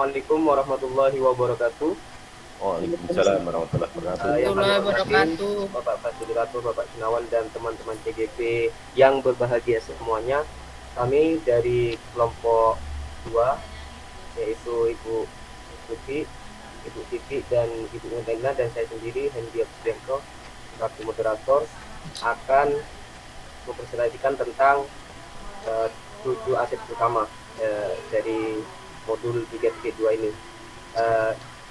Assalamualaikum warahmatullahi wabarakatuh. Waalaikumsalam warahmatullahi wabarakatuh. Yang kami Warahmatullahi hormati wabarakatuh. Bapak Fasilitator, Bapak Gunawan, dan teman-teman CGP yang berbahagia semuanya. Kami dari kelompok 2, yaitu Ibu Tuti, Ibu Titi, dan Ibu Nurena, dan saya sendiri, Hendy Abdullah, selaku moderator, akan mempresentasikan tentang 7 aset utama dari modul 3.2 ini.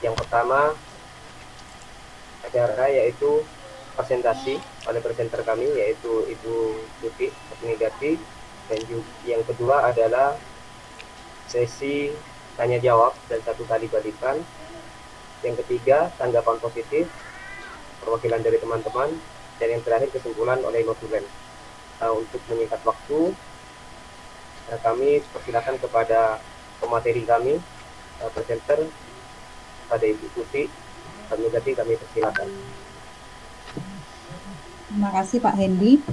Yang pertama acara yaitu presentasi oleh presenter kami, yaitu Ibu Tuti Abnegati, dan juga yang kedua adalah sesi tanya jawab dan 1 kali balikan. Yang ketiga tanggapan positif perwakilan dari teman-teman, dan yang terakhir kesimpulan oleh notulen. Untuk menyingkat waktu, kami persilakan kepada pemateri kami, presenter, pada Ibu Tuti Abnegati, kami persilakan. Terima kasih Pak Hendy.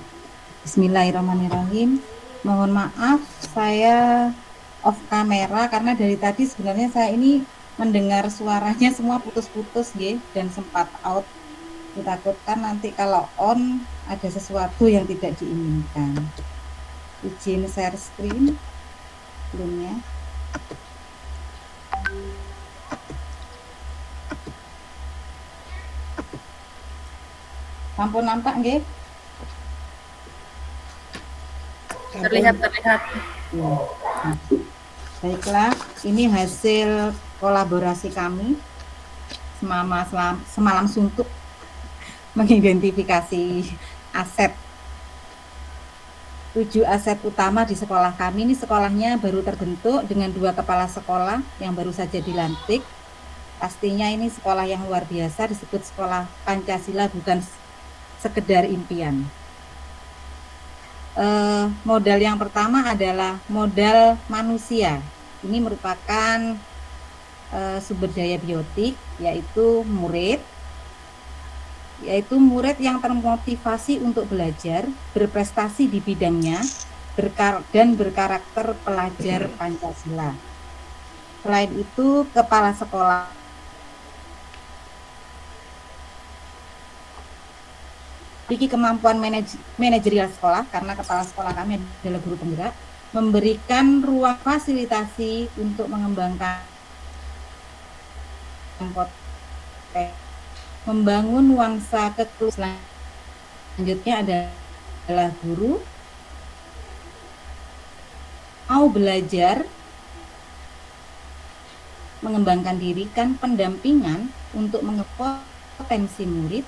Bismillahirrahmanirrahim. Mohon maaf saya off kamera karena dari tadi sebenarnya saya ini mendengar suaranya semua putus-putus dan sempat out. Ditakutkan nanti kalau on ada sesuatu yang tidak diinginkan. Izin share screen sebelumnya. Sampun nampak nggih? Terlihat. Baiklah, ini hasil kolaborasi kami semalam suntuk mengidentifikasi aset. 7 aset utama di sekolah kami. Ini sekolahnya baru terbentuk dengan 2 kepala sekolah yang baru saja dilantik. Pastinya ini sekolah yang luar biasa, disebut sekolah Pancasila, bukan sekedar impian. Modal yang pertama adalah modal manusia. Ini merupakan sumber daya biotik, yaitu murid yang termotivasi untuk belajar, berprestasi di bidangnya, dan berkarakter pelajar Pancasila. Selain itu, kepala sekolah memiliki kemampuan manajerial sekolah, karena kepala sekolah kami adalah guru penggerak, memberikan ruang fasilitasi untuk mengembangkan membangun nuansa kekeluargaan. Selanjutnya adalah guru mau belajar, mengembangkan diri, kan pendampingan untuk mengepotensi murid,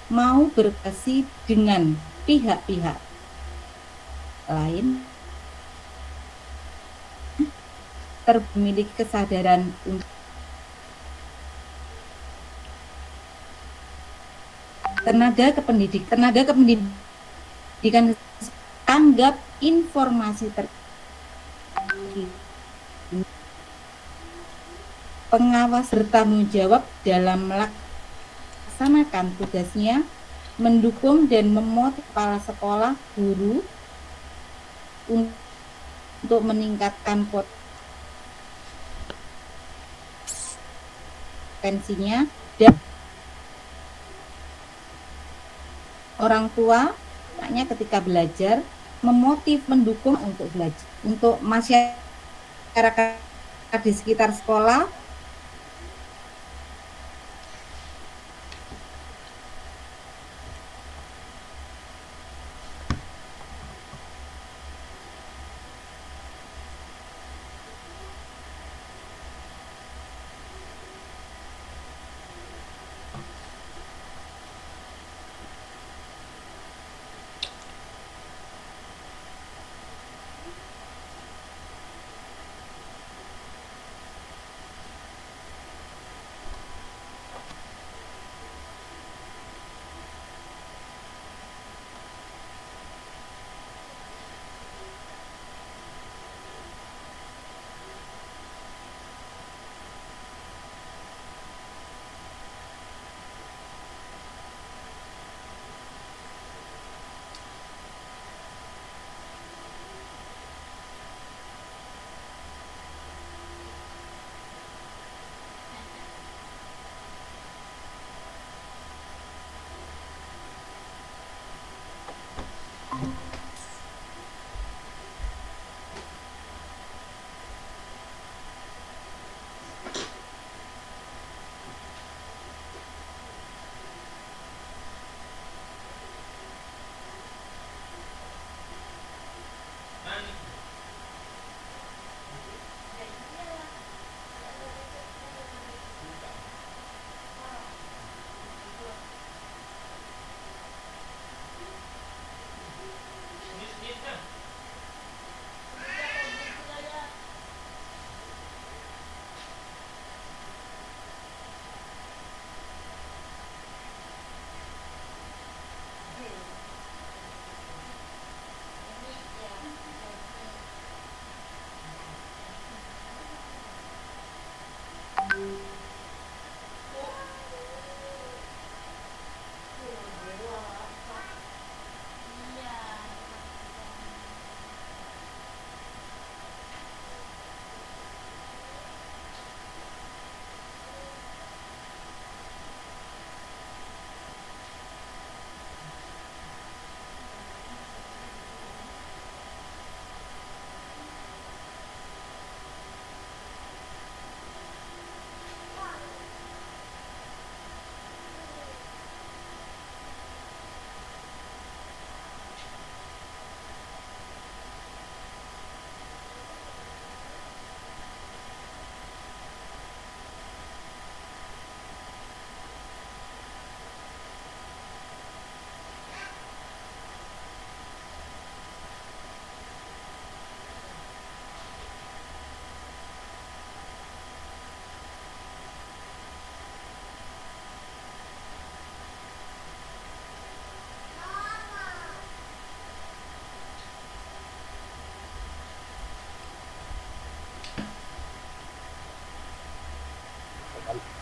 mau berkasi dengan pihak-pihak lain, memiliki kesadaran untuk tenaga kependidikan tanggap informasi pengawas bertanggung jawab dalam melaksanakan tugasnya, mendukung dan memotivasi kepala sekolah, guru untuk meningkatkan potensinya, dan orang tua anaknya ketika belajar, mendukung untuk belajar. Untuk masyarakat di sekitar sekolah,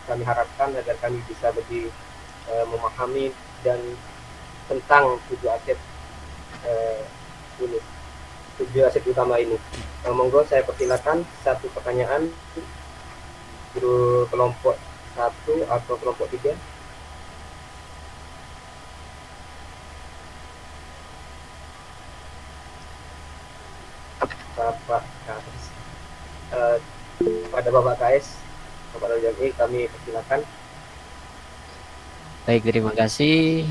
kami harapkan agar kami bisa lebih memahami dan tentang 7 aset ini, 7 aset utama ini. Monggo saya persilakan satu pertanyaan guru kelompok 1 atau kelompok 3. Bapak KS. Pada Bapak KS, Bapak Rojani, kami persilakan. Baik, terima kasih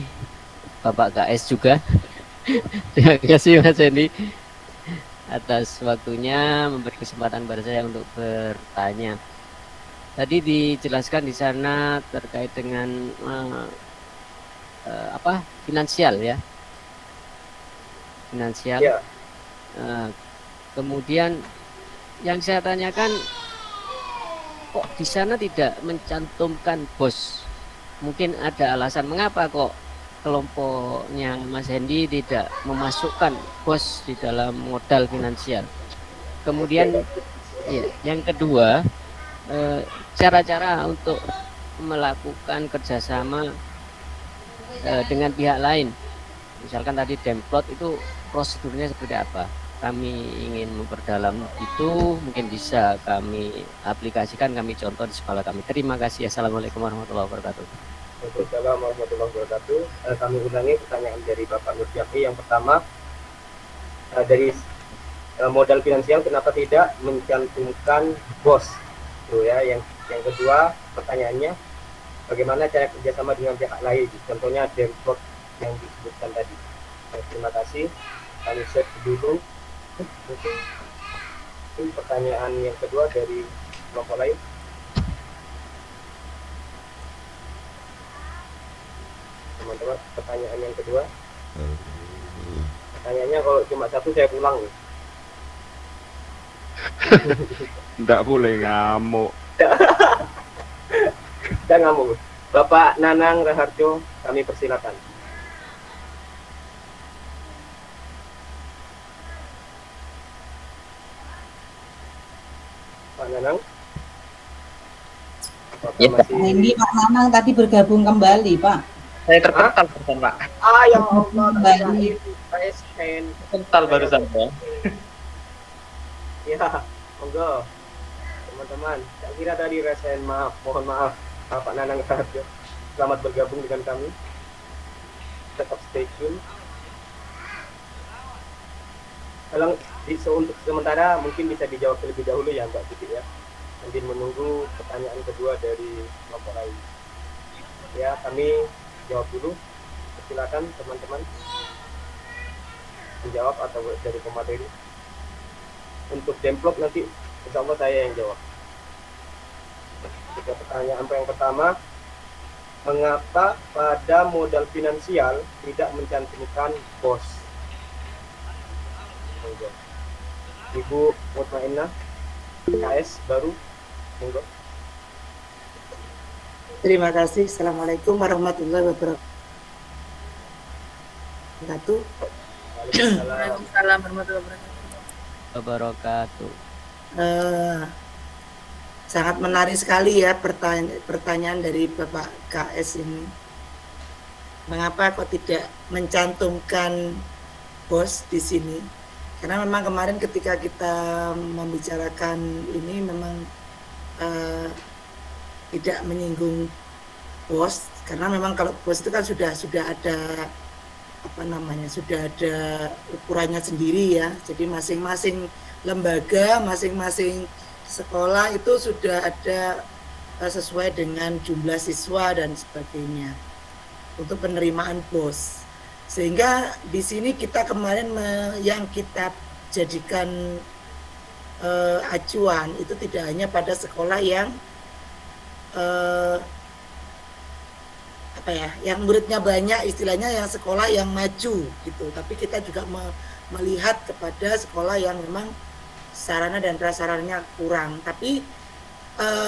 Bapak KS juga. Terima kasih Mas Hendy atas waktunya memberi kesempatan pada saya untuk bertanya. Tadi dijelaskan di sana terkait dengan finansial ya, finansial. Ya. Kemudian yang saya tanyakan, kok di sana tidak mencantumkan bos? Mungkin ada alasan mengapa kok kelompoknya Mas Hendy tidak memasukkan bos di dalam modal finansial. Kemudian ya, yang kedua, cara-cara untuk melakukan kerjasama dengan pihak lain. Misalkan tadi Demplot itu prosedurnya seperti apa? Kami ingin memperdalam itu, mungkin bisa kami aplikasikan, kami contoh di sekolah kami. Terima kasih. Assalamualaikum warahmatullahi wabarakatuh. Waalaikumsalam warahmatullahi wabarakatuh. Kami ulangi pertanyaan dari Bapak Nur Syafi. Yang pertama, dari modal finansial kenapa tidak mencantumkan bos? Tuh ya. Yang kedua pertanyaannya, bagaimana cara kerjasama dengan pihak lain? Contohnya Demplot yang disebutkan tadi. Terima kasih. Kami set dulu. Mungkin pertanyaan yang kedua dari kelompok lain. Teman-teman, pertanyaan yang kedua. Pertanyaannya kalau cuma satu saya pulang nih. Nggak boleh ngamuk. Kita ngamuk. Bapak Nanang Raharjo, kami persilakan. Pak Nanang. Ya, Pak Hendy, Pak Nanang tadi bergabung kembali, Pak. saya terpental barusan, Pak. Ya Allah, Kembali. Terpental barusan, Pak. Ya, monggo. Teman-teman, saya kira tadi resen, mohon maaf Pak Nanang Raharjo. Selamat bergabung dengan kami. Tetap stay tune. Kalau untuk sementara mungkin bisa dijawab terlebih dahulu ya Mbak Siti ya. Sambil menunggu pertanyaan kedua dari kelompok lain. Ya, kami jawab dulu. Silakan teman-teman menjawab atau dari pemateri. Untuk Demplot nanti insya Allah saya yang jawab. Tiga pertanyaan yang pertama, mengapa pada modal finansial tidak mencantumkan bos? Ibu Mutmainnah KS baru, monggo. Terima kasih. Assalamualaikum warahmatullahi wabarakatuh. Waalaikumsalam warahmatullahi Wabarakatuh. Sangat menarik sekali ya pertanyaan dari Bapak KS ini. Mengapa kok tidak mencantumkan bos di sini? Karena memang kemarin ketika kita membicarakan ini memang tidak menyinggung bos, karena memang kalau bos itu kan sudah ada sudah ada ukurannya sendiri ya. Jadi masing-masing lembaga, masing-masing sekolah itu sudah ada sesuai dengan jumlah siswa dan sebagainya untuk penerimaan bos. Sehingga di sini kita kemarin yang kita jadikan acuan itu tidak hanya pada sekolah yang yang muridnya banyak, istilahnya yang sekolah yang maju gitu, tapi kita juga melihat kepada sekolah yang memang sarana dan prasarannya kurang. Tapi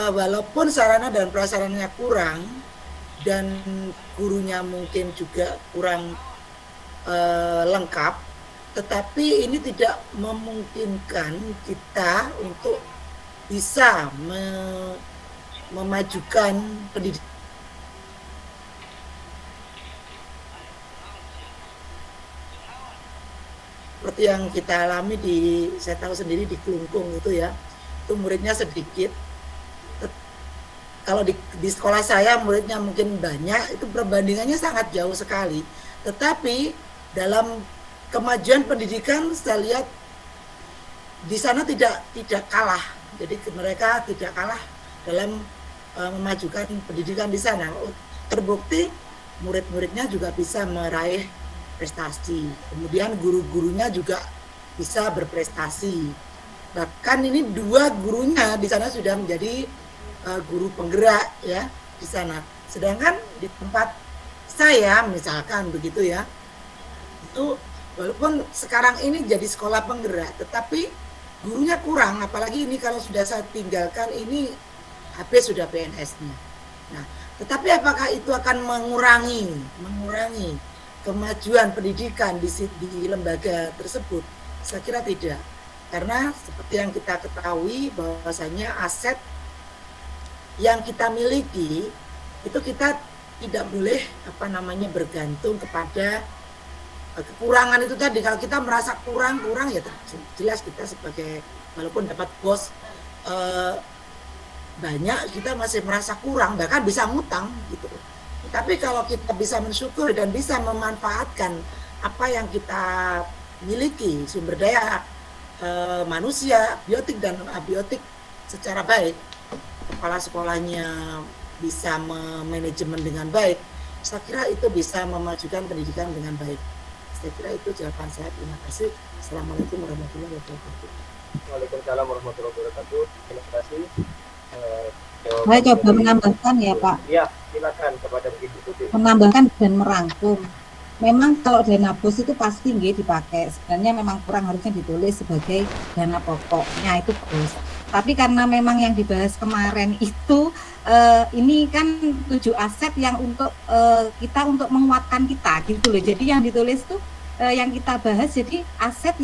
walaupun sarana dan prasarannya kurang dan gurunya mungkin juga kurang lengkap, tetapi ini tidak memungkinkan kita untuk bisa memajukan pendidikan seperti yang kita alami saya tahu sendiri di Kelungkung itu ya, itu muridnya sedikit. Kalau di sekolah saya muridnya mungkin banyak, itu perbandingannya sangat jauh sekali. Tetapi dalam kemajuan pendidikan saya lihat di sana tidak kalah. Jadi mereka tidak kalah dalam memajukan pendidikan di sana. Terbukti murid-muridnya juga bisa meraih prestasi. Kemudian guru-gurunya juga bisa berprestasi. Bahkan ini 2 gurunya di sana sudah menjadi guru penggerak ya di sana. Sedangkan di tempat saya misalkan begitu ya, itu walaupun sekarang ini jadi sekolah penggerak, tetapi gurunya kurang. Apalagi ini kalau sudah saya tinggalkan ini habis sudah PNS-nya. Nah, tetapi apakah itu akan mengurangi kemajuan pendidikan di lembaga tersebut? Saya kira tidak. Karena seperti yang kita ketahui bahwasanya aset yang kita miliki itu kita tidak boleh bergantung kepada kekurangan itu tadi. Kalau kita merasa kurang ya jelas kita sebagai walaupun dapat bos banyak, kita masih merasa kurang, bahkan bisa ngutang gitu. Tapi kalau kita bisa mensyukur dan bisa memanfaatkan apa yang kita miliki, sumber daya manusia, biotik dan abiotik secara baik, kepala sekolahnya bisa memanajemen dengan baik, saya kira itu bisa memajukan pendidikan dengan baik. Saya kira itu jawaban saya. Terima kasih. Assalamualaikum warahmatullahi wabarakatuh. Waalaikumsalam warahmatullahi wabarakatuh. Terima kasih. Saya coba menambahkan ya Pak. Iya, silakan kepada Ibu Tuti. Menambahkan dan merangkum. Memang kalau dana bos itu pasti nggih dipakai. Sebenarnya memang kurang, harusnya ditulis sebagai dana pokoknya itu bos. Tapi karena memang yang dibahas kemarin itu ini kan 7 aset yang untuk kita untuk menguatkan kita gitu loh. Jadi yang ditulis tuh yang kita bahas jadi aset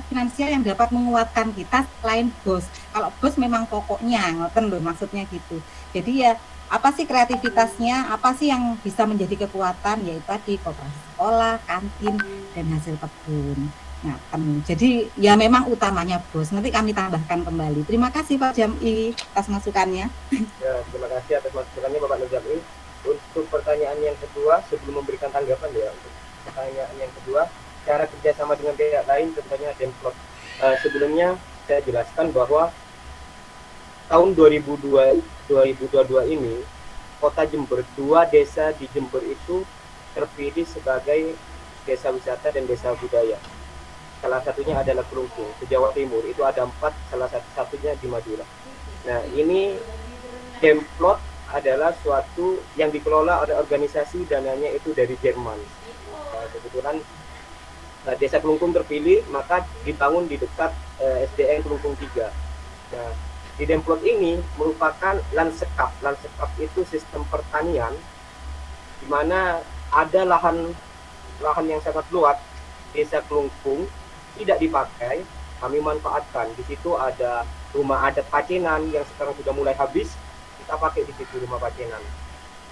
finansial yang dapat menguatkan kita selain bos. Kalau bos memang pokoknya, ngoten loh maksudnya gitu. Jadi ya apa sih kreativitasnya, apa sih yang bisa menjadi kekuatan, yaitu tadi koperasi sekolah, kantin, dan hasil kebun. Nah, jadi ya memang utamanya bos. Nanti kami tambahkan kembali. Terima kasih Pak Jam'i atas masukannya. Ya, terima kasih atas masukannya Bapak Nur Jam'i. Untuk pertanyaan yang kedua, sebelum memberikan tanggapan ya, untuk pertanyaan yang kedua, cara kerjasama dengan pihak lain tentunya Demplot. Sebelumnya saya jelaskan bahwa tahun 2022 ini Kota Jember, 2 desa di Jember itu terpilih sebagai desa wisata dan desa budaya. Salah satunya adalah Kelungkung, di Jawa Timur itu ada 4, salah satunya di Madura. Nah, ini Demplot adalah suatu yang dikelola oleh organisasi, dananya itu dari Jerman. Nah, kebetulan desa Kelungkung terpilih, maka dibangun di dekat SDN Kelungkung 3. Nah, di Demplot ini merupakan Lansekap. Lansekap itu sistem pertanian di mana ada lahan yang sangat luas. Desa Kelungkung tidak dipakai, kami manfaatkan. Di situ ada rumah adat Pacenan yang sekarang sudah mulai habis, kita pakai di situ rumah Pacenan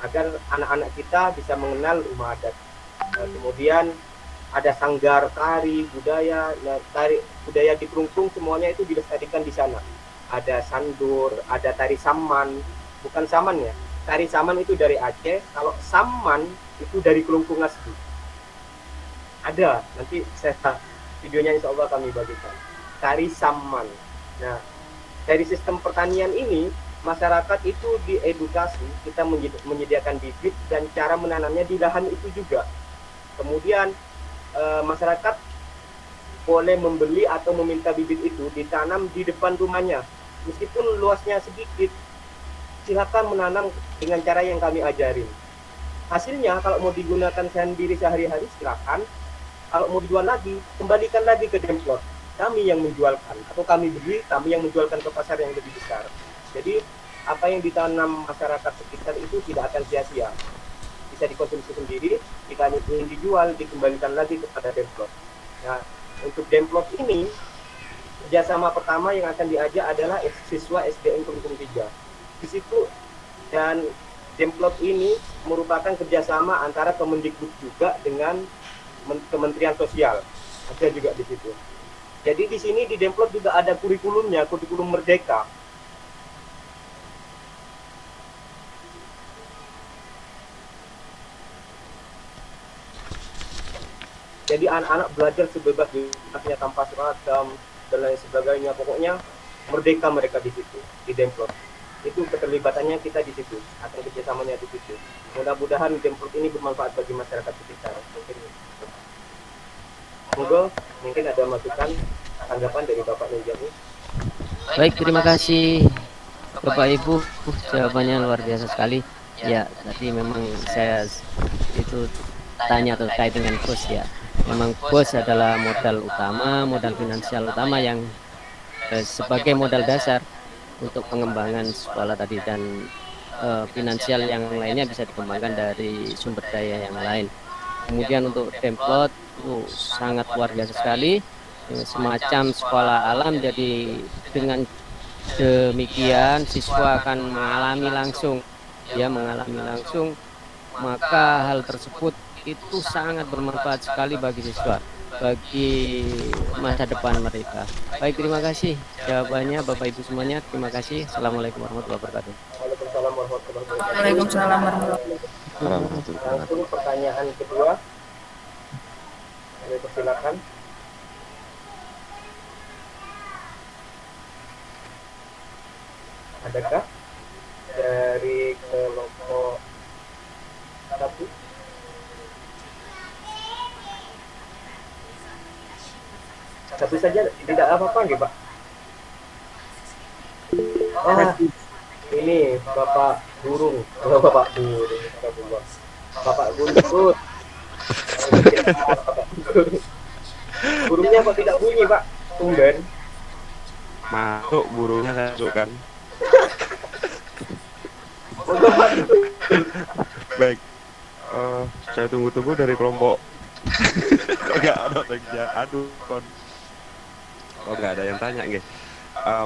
agar anak-anak kita bisa mengenal rumah adat. Kemudian ada sanggar tari budaya. Nah, tari budaya di Kelungkung semuanya itu dilestarikan di sana. Ada sandur, ada tari saman, bukan saman ya. Tari saman itu dari Aceh, kalau saman itu dari Kelungkung asli. Ada, nanti saya videonya insya Allah kami bagikan. Tari saman. Nah, dari sistem pertanian ini, masyarakat itu diedukasi, kita menyediakan bibit dan cara menanamnya di lahan itu juga. Kemudian masyarakat boleh membeli atau meminta bibit itu ditanam di depan rumahnya. Meskipun luasnya sedikit, silakan menanam dengan cara yang kami ajarin. Hasilnya kalau mau digunakan sendiri sehari-hari silakan. Kalau mau dijual lagi, kembalikan lagi ke Demplot. Kami yang menjualkan atau kami beli, kami yang menjualkan ke pasar yang lebih besar. Jadi apa yang ditanam masyarakat sekitar itu tidak akan sia-sia. Bisa dikonsumsi sendiri, jika ingin dijual, dikembalikan lagi kepada Demplot. Nah, untuk Demplot ini kerjasama pertama yang akan diajak adalah siswa SDN Kelungkung 3. di situ. Dan Demplot ini merupakan kerjasama antara Kemendikbud juga dengan Kementerian Sosial, ada juga di situ. Jadi di sini di Demplot juga ada kurikulumnya, kurikulum Merdeka. Jadi anak-anak belajar sebebas-bebasnya tanpa seragam dan lain sebagainya. Pokoknya merdeka mereka di situ, di Demplot. Itu keterlibatannya kita di situ, akan kerjasamanya di situ. Mudah-mudahan Demplot ini bermanfaat bagi masyarakat sekitar. Semoga mungkin ada masukan, tanggapan dari Bapak Nurjani. Baik, terima kasih Bapak Ibu, jawabannya luar biasa sekali. Ya, tadi memang saya itu tanya terkait dengan bos ya. Memang bos adalah modal utama, modal finansial utama yang sebagai modal dasar untuk pengembangan sekolah tadi, dan finansial yang lainnya bisa dikembangkan dari sumber daya yang lain. Kemudian untuk Demplot itu sangat luar biasa sekali, semacam sekolah alam. Jadi dengan demikian siswa akan mengalami langsung, maka hal tersebut itu sangat bermanfaat sekali bagi siswa, bagi masa depan mereka. Baik, terima kasih jawabannya Bapak Ibu semuanya. Terima kasih. Assalamualaikum warahmatullahi wabarakatuh. Waalaikumsalam warahmatullahi wabarakatuh. Waalaikumsalam warahmatullahi wabarakatuh. Langsung pertanyaan kedua. Saya persilakan. Adakah dari kelompok 1? Satu saja tidak apa-apa nggih, Pak? Oh, ini Bapak Burung. Oh, Bapak Burung. Bapak Guntur. Burungnya kok tidak bunyi, Pak? Tumben. Masuk burungnya saya masukkan. Baik. Saya tunggu-tunggu dari kelompok. Kok nggak ada tanya? Aduh, kon. Oh, nggak ada yang tanya nggih.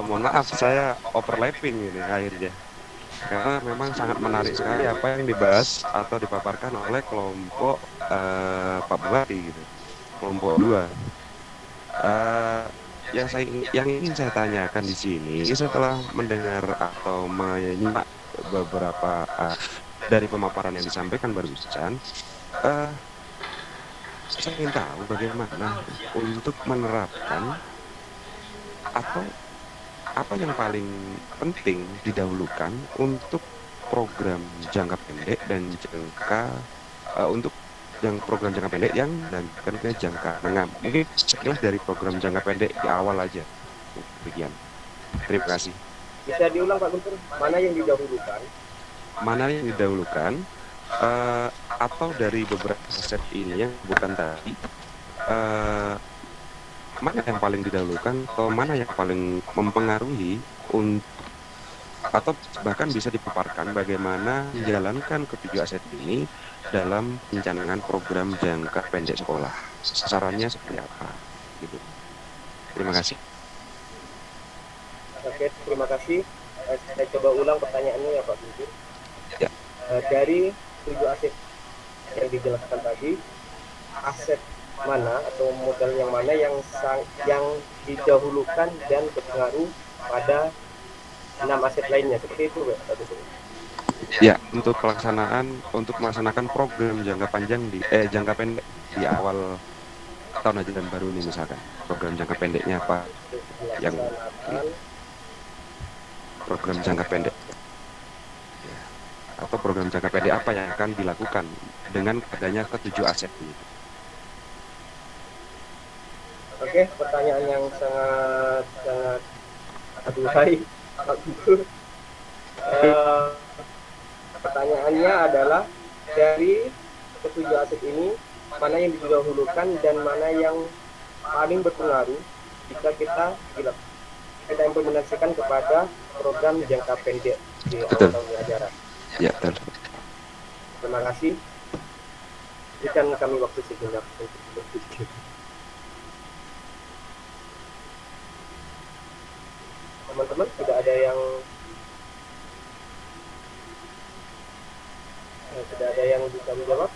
Mohon maaf, saya overlapping ini akhirnya. Karena memang sangat menarik sekali apa yang dibahas atau dipaparkan oleh kelompok Pak Bupati gitu. Kelompok 2. Yang ingin saya tanyakan di sini setelah mendengar atau menyimak beberapa dari pemaparan yang disampaikan barusan, saya ingin tahu bagaimana untuk menerapkan atau apa yang paling penting didahulukan untuk program jangka pendek dan untuk yang program jangka pendek yang dan ke jangka menengah. Mungkin sekilas dari program jangka pendek di awal aja. Demikian. Terima kasih. Bisa diulang Pak Guntur, mana yang didahulukan? Mana yang didahulukan atau dari beberapa set ini yang bukan tadi, mana yang paling didahulukan atau mana yang paling mempengaruhi atau bahkan bisa dipaparkan bagaimana menjalankan ketujuh aset ini dalam pencanangan program jangka pendek sekolah, sasarannya seperti apa gitu. Terima kasih. Oke, terima kasih. Saya coba ulang pertanyaannya ya Pak Guntur. Ya. Dari 7 aset yang dijelaskan tadi, aset mana atau modal yang mana yang didahulukan dan berpengaruh pada 6 aset lainnya, seperti itu Pak Guntur? Ya, untuk melaksanakan program jangka pendek di awal tahun ajaran baru ini, misalkan program jangka pendeknya apa yang program jangka pendek ya, atau program jangka pendek apa yang akan dilakukan dengan adanya ketujuh aset ini. Oke, pertanyaan yang sangat aduhai Pak Guntur. Pertanyaannya adalah dari ketujuh aset ini mana yang didahulukan dan mana yang paling berpengaruh jika kita implementasikan kepada program jangka pendek di awal tahun ajaran. Ya, betul. Terima kasih. Berikan kami waktu sejenak untuk berpikir. Teman-teman, tidak ada yang Sudah ada yang bisa menjawab?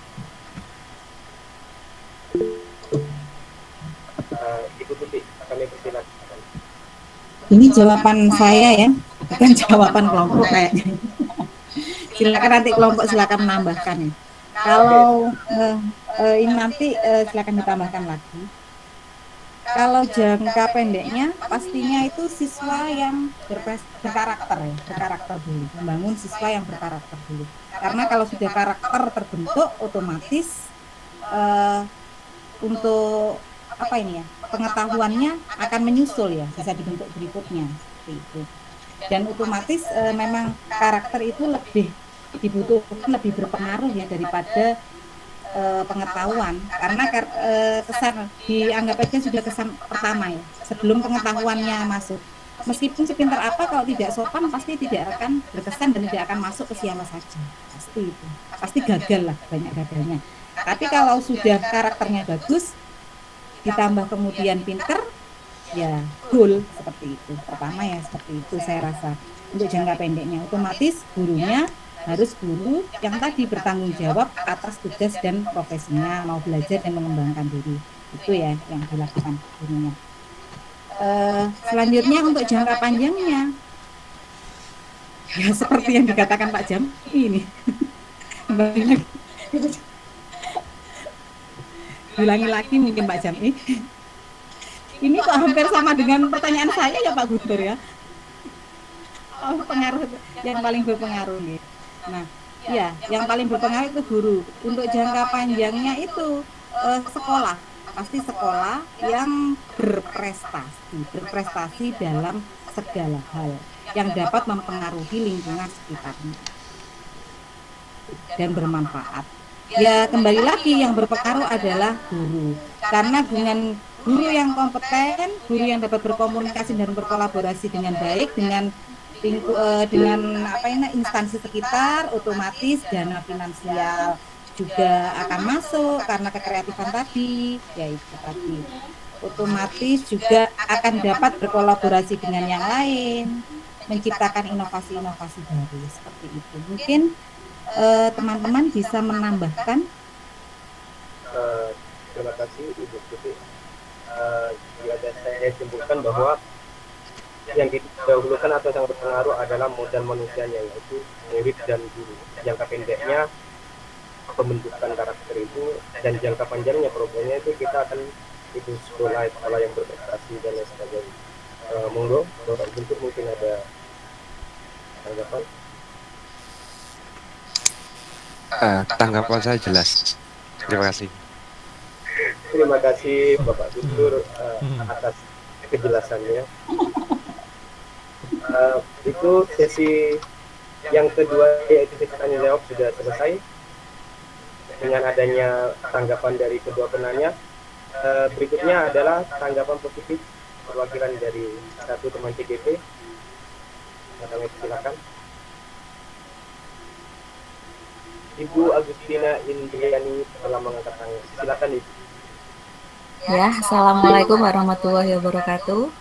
Ibu Tuti, kami persilakan. Ini jawaban saya ya, bukan jawaban kelompok kayaknya. Silakan nanti kelompok silakan menambahkan ya. Kalau ini nanti silakan ditambahkan lagi. Kalau jangka pendeknya pastinya itu siswa yang berkarakter ya, berkarakter dulu, membangun siswa yang berkarakter dulu. Karena kalau sudah karakter terbentuk, otomatis untuk apa ini ya, pengetahuannya akan menyusul ya, bisa dibentuk berikutnya seperti itu. Dan otomatis memang karakter itu lebih dibutuhkan, lebih berpengaruh ya daripada pengetahuan, karena kesan dianggap aja sudah kesan pertama ya, sebelum pengetahuannya masuk. Meskipun sepintar apa, kalau tidak sopan pasti tidak akan berkesan dan tidak akan masuk ke siapa saja, pasti itu, pasti gagal lah, banyak gagalnya. Tapi kalau sudah karakternya bagus, ditambah kemudian pinter, ya goal seperti itu. Pertama ya seperti itu saya rasa. Untuk jangka pendeknya, otomatis gurunya harus guru yang tadi bertanggung jawab atas tugas dan profesinya, mau belajar dan mengembangkan diri. Itu ya yang dilakukan gurunya. Selanjutnya untuk jangka panjangnya, ya seperti yang dikatakan Pak Jam ini. Ulangi lagi mungkin Pak Jami. Ini kok hampir sama dengan pertanyaan saya ya Pak Guntur ya. Oh, pengaruh yang paling berpengaruh nih. Nah, ya, yang paling berpengaruh itu guru. Untuk jangka panjangnya itu sekolah, pasti sekolah yang berprestasi dalam segala hal yang dapat mempengaruhi lingkungan sekitarnya dan bermanfaat. Ya kembali lagi yang berpengaruh adalah guru, karena dengan guru yang kompeten, guru yang dapat berkomunikasi dan berkolaborasi dengan baik dengan instansi sekitar, otomatis dana finansial juga akan masuk karena kekreatifan tadi, yaitu tadi otomatis juga akan dapat berkolaborasi dengan yang lain, menciptakan inovasi-inovasi baru seperti itu. Mungkin teman-teman bisa menambahkan. Terima kasih Ibu Tuti. Saya simpulkan bahwa yang didahulukan atau yang berpengaruh adalah modal manusianya, yaitu murid dan guru. Jangka pendeknya pembentukan karakter itu, dan jangka panjangnya programnya itu kita akan itu sekolah yang berprestasi dan lain sebagainya. Monggo Bapak Guntur mungkin ada tanggapan. Tanggapan saya jelas. Terima kasih. Terima kasih Bapak Guntur atas kejelasannya. Itu sesi yang kedua, yaitu sesi tanya jawab sudah selesai dengan adanya tanggapan dari kedua penanya. Berikutnya adalah tanggapan positif perwakilan dari satu teman TGP. Kami silakan. Ibu Agustina Indriani telah mengangkat tangan. Silakan Ibu. Ya, Assalamualaikum warahmatullahi wabarakatuh.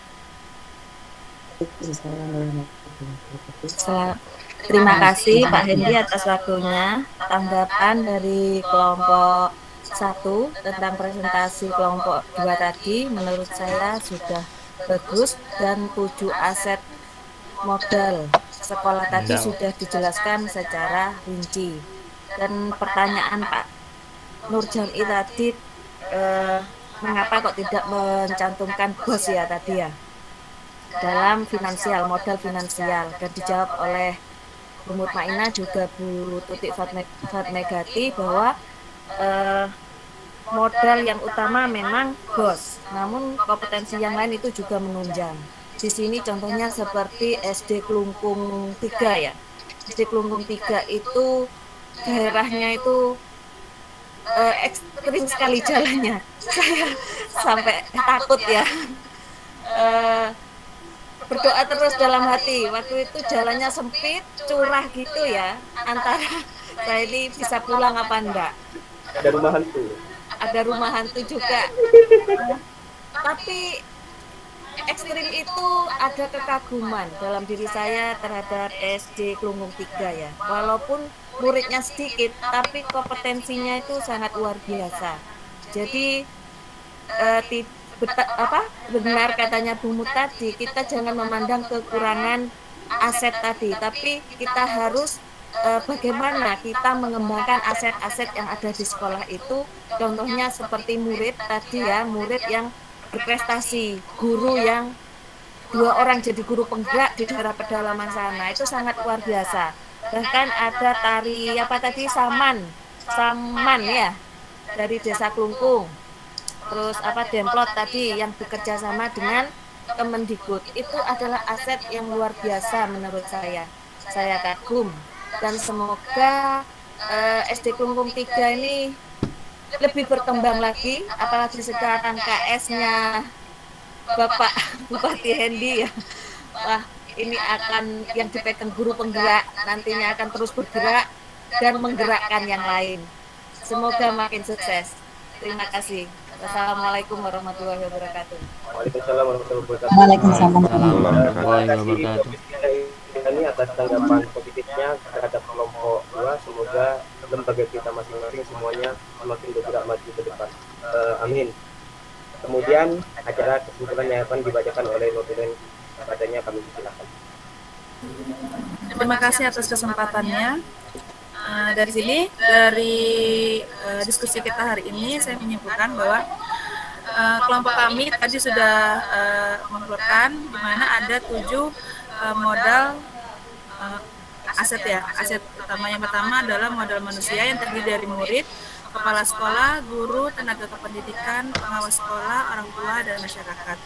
Terima kasih Pak Hendi atas waktunya. Tanggapan dari kelompok 1 tentang presentasi kelompok 2 tadi menurut saya sudah bagus, dan 7 aset modal sekolah tadi sudah dijelaskan secara rinci. Dan pertanyaan Pak Nurjami tadi, mengapa kok tidak mencantumkan BOS ya tadi ya dalam finansial, modal finansial, dan dijawab oleh Bu Mutmainah juga Bu Tuti Fatmegati bahwa modal yang utama memang BOS, namun kompetensi yang lain itu juga menunjang. Di sini contohnya seperti SD Klungkung 3 ya. SD Klungkung 3 itu daerahnya itu ekstrim sekali jalannya. Saya sampai takut ya. Berdoa terus dalam hati. Waktu itu jalannya sempit, curah gitu ya. Antara saya ini bisa pulang apa enggak. Ada rumah hantu. Ada rumah hantu juga. Tapi ekstrim itu ada kekaguman dalam diri saya terhadap SD Klungkung 3 ya. Walaupun muridnya sedikit, tapi kompetensinya itu sangat luar biasa. Jadi benar katanya Bu Mut tadi, kita jangan memandang kekurangan aset tadi, tapi kita harus bagaimana kita mengembangkan aset-aset yang ada di sekolah itu. Contohnya seperti murid tadi ya, murid yang berprestasi, guru yang 2 orang jadi guru penggerak di daerah pedalaman sana, itu sangat luar biasa. Bahkan ada tari apa tadi, saman ya, dari Desa Klungkung. Terus Demplot tadi yang bekerja sama dengan Kemendikbud, itu adalah aset yang luar biasa menurut saya. Saya kagum dan semoga SD Klungkung 3 ini lebih berkembang lagi, apalagi sekarang KS-nya Bapak Bupati Hendy ya. Wah, ini akan yang dipegang guru penggerak, nantinya akan terus bergerak dan menggerakkan yang lain. Semoga makin sukses. Terima kasih. Wassalamualaikum warahmatullahi wabarakatuh. Waalaikumsalam warahmatullahi wabarakatuh. Waalaikumsalam. Warahmatullahi Terima kasih wabarakatuh. ini atas tanggapan positifnya terhadap kelompok 2. Semoga lembaga kita masing-masing semuanya semakin bergerak maju ke depan. Amin. Kemudian acara kesimpulannya akan dibacakan oleh notulen, padanya kami silakan. Terima kasih atas kesempatannya. Dari sini, dari diskusi kita hari ini, saya menyimpulkan bahwa kelompok kami tadi sudah mengeluarkan di mana ada 7 modal aset ya. Aset utama yang pertama adalah modal manusia yang terdiri dari murid, kepala sekolah, guru, tenaga kependidikan, pengawas sekolah, orang tua, dan masyarakat.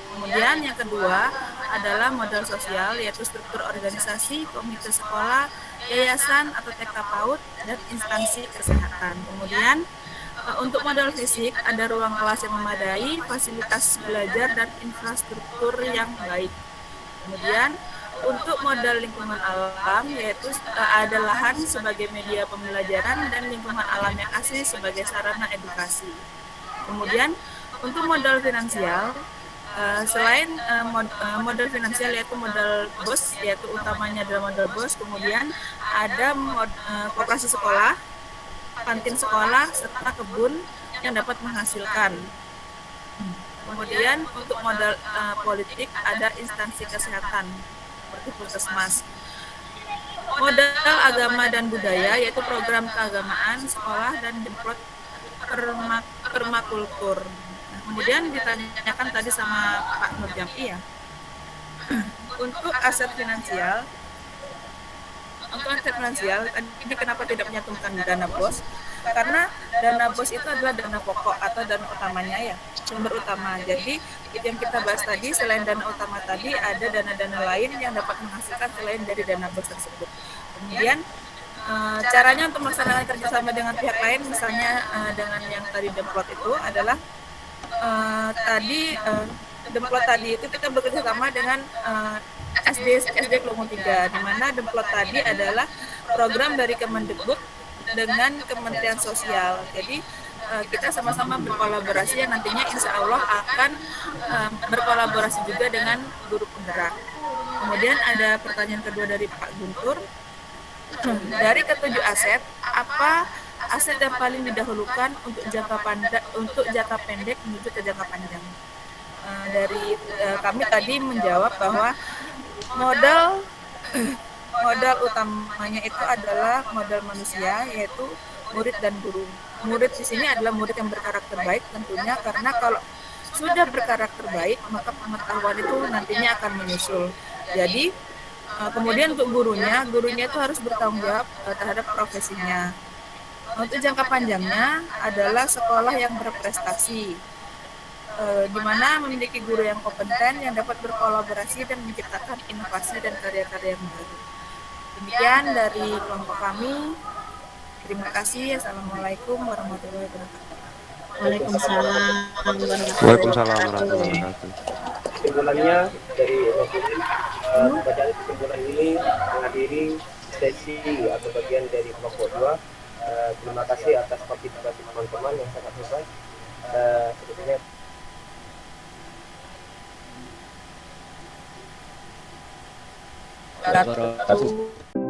Kemudian yang kedua adalah modal sosial, yaitu struktur organisasi, komite sekolah, yayasan atau TK PAUD, dan instansi kesehatan. Kemudian untuk modal fisik ada ruang kelas yang memadai, fasilitas belajar, dan infrastruktur yang baik. Kemudian untuk modal lingkungan alam, yaitu ada lahan sebagai media pembelajaran dan lingkungan alam yang asli sebagai sarana edukasi. Kemudian untuk modal finansial, selain modal finansial yaitu modal BOS, yaitu utamanya adalah modal BOS, kemudian ada koperasi sekolah, kantin sekolah, serta kebun yang dapat menghasilkan. Kemudian untuk modal politik ada instansi kesehatan seperti puskesmas. Modal agama dan budaya yaitu program keagamaan, sekolah, dan demplot permakultur. Nah, kemudian ditanyakan tadi sama Pak Nurjam'i ya, untuk aset finansial, ini kenapa tidak menyantumkan dana BOS? Karena dana BOS itu adalah dana pokok atau dana utamanya ya, sumber utama. Jadi yang kita bahas tadi, selain dana utama tadi ada dana-dana lain yang dapat menghasilkan selain dari dana BOS tersebut. Kemudian caranya untuk melaksanakan kerjasama dengan pihak lain, misalnya dengan yang tadi demplot itu adalah demplot tadi itu kita bekerja sama dengan SD Klungkung 3, di mana demplot tadi adalah program dari Kemendikbud dengan Kementerian Sosial. Jadi kita sama-sama berkolaborasi yang nantinya insya Allah akan berkolaborasi juga dengan guru penggerak. Kemudian ada pertanyaan kedua dari Pak Guntur. Dari ketujuh aset, apa aset yang paling didahulukan untuk jangka pendek menuju ke jangka panjang? Dari kami tadi menjawab bahwa modal utamanya itu adalah modal manusia, yaitu murid dan guru. Murid di sini adalah murid yang berkarakter baik tentunya, karena kalau sudah berkarakter baik maka pengetahuan itu nantinya akan menyusul. Jadi kemudian untuk gurunya itu harus bertanggung jawab terhadap profesinya. Untuk jangka panjangnya adalah sekolah yang berprestasi, di mana memiliki guru yang kompeten yang dapat berkolaborasi dan menciptakan inovasi dan karya-karya yang baru. Demikian dari kelompok kami. Terima kasih. Assalamualaikum warahmatullahi wabarakatuh. Waalaikumsalam Waalaikumsalam warahmatullahi wabarakatuh. Kesimpulannya dari notulen, bacaan kesimpulan ini mengakhiri sesi atau bagian dari kelompok 2. Terima kasih atas partisipasi teman-teman yang sangat hebat. Sebetulnya wabarakatuh.